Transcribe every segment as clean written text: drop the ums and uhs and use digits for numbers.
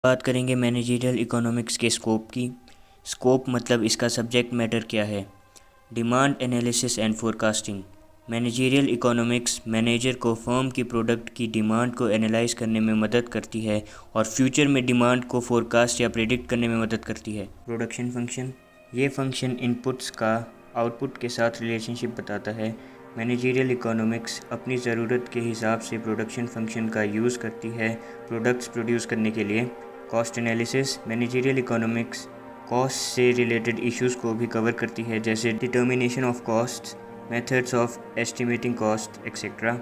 बात करेंगे managerial economics के स्कोप की। स्कोप मतलब इसका सब्जेक्ट मैटर क्या है। Demand analysis and forecasting. Managerial economics manager को फर्म की प्रोडक्ट की डिमांड को एनालाइज करने में मदद करती है और फ्यूचर में डिमांड को फोरकास्ट या प्रेडिक्ट करने में मदद करती है। प्रोडक्शन फंक्शन, ये फंक्शन इनपुट्स का आउटपुट के साथ रिलेशनशिप बताता है। मैनेजरियल इकोनॉमिक्स अपनी ज़रूरत के हिसाब से प्रोडक्शन फंक्शन का यूज़ करती है प्रोडक्ट्स प्रोड्यूस करने के लिए। Cost analysis, managerial economics cost से रिलेटेड इश्यूज़ को भी कवर करती है, जैसे determination of cost, methods of estimating cost etcetera.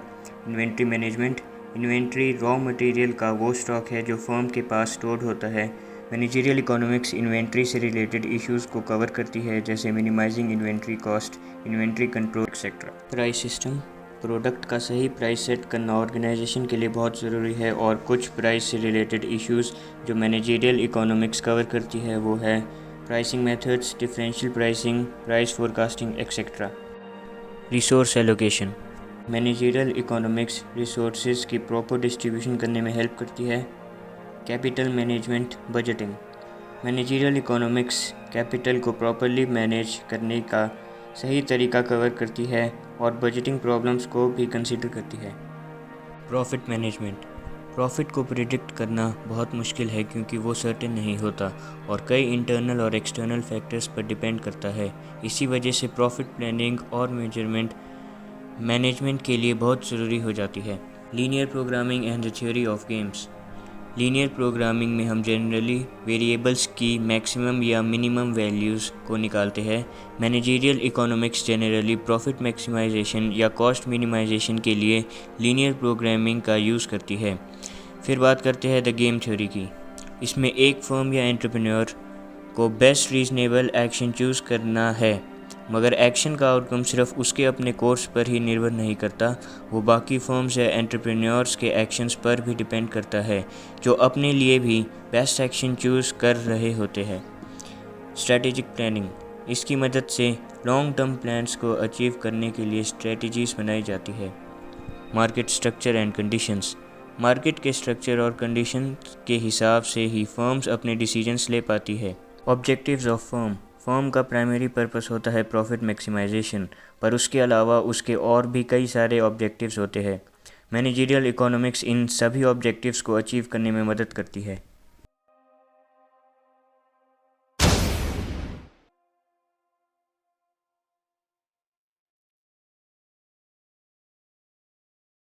Inventory management, inventory raw material का वो स्टॉक है जो फर्म के पास स्टोर्ड होता है। मैनेजरियल इकोनॉमिक्स इन्वेंट्री से रिलेटेड इश्यूज़ को कवर करती है, जैसे minimising inventory cost, inventory control etcetera. Price system, product का सही प्राइस सेट करना ऑर्गेनाइजेशन के लिए बहुत ज़रूरी है और कुछ प्राइस से रिलेटेड इश्यूज़ जो मैनेजरियल इकोनॉमिक्स कवर करती है वो है pricing methods, differential pricing, price forecasting etcetera. Resource allocation, managerial economics resources की प्रॉपर डिस्ट्रीब्यूशन करने में हेल्प करती है। Capital management, budgeting, managerial economics capital को प्रॉपरली मैनेज करने का सही तरीका कवर करती है और बजटिंग प्रॉब्लम्स को भी कंसीडर करती है। प्रॉफिट मैनेजमेंट, प्रॉफिट को प्रिडिक्ट करना बहुत मुश्किल है क्योंकि वो सर्टेन नहीं होता और कई इंटरनल और एक्सटर्नल फैक्टर्स पर डिपेंड करता है। इसी वजह से प्रॉफिट प्लानिंग और मेजरमेंट मैनेजमेंट के लिए बहुत ज़रूरी हो जाती है। Linear programming and the theory of games, linear programming में हम जनरली वेरिएबल्स की मैक्सिमम या मिनिमम वैल्यूज़ को निकालते हैं। Managerial economics generally profit maximisation या कॉस्ट मिनिमाइजेशन के लिए लीनियर प्रोग्रामिंग का यूज़ करती है। फिर बात करते हैं द गेम थ्योरी की। इसमें एक फर्म या एंटरप्रेन्योर को बेस्ट रीजनेबल एक्शन चूज़ करना है, मगर एक्शन का आउटकम सिर्फ उसके अपने कोर्स पर ही निर्भर नहीं करता, वो बाकी फर्म्स या एंटरप्रेन्योर्स के एक्शंस पर भी डिपेंड करता है जो अपने लिए भी बेस्ट एक्शन चूज़ कर रहे होते हैं। स्ट्रेटेजिक प्लानिंग, इसकी मदद से लॉन्ग टर्म प्लान्स को अचीव करने के लिए स्ट्रेटजीज बनाई जाती है। Market structure and conditions, market के स्ट्रक्चर और कंडीशन के हिसाब से ही फर्म्स अपने डिसीजंस ले पाती है। ऑब्जेक्टिव्स ऑफ फर्म, फर्म का प्राइमरी पर्पस होता है प्रॉफिट मैक्सिमाइजेशन, पर उसके अलावा उसके और भी कई सारे ऑब्जेक्टिव्स होते हैं। मैनेजरियल इकोनॉमिक्स इन सभी ऑब्जेक्टिव्स को अचीव करने में मदद करती है।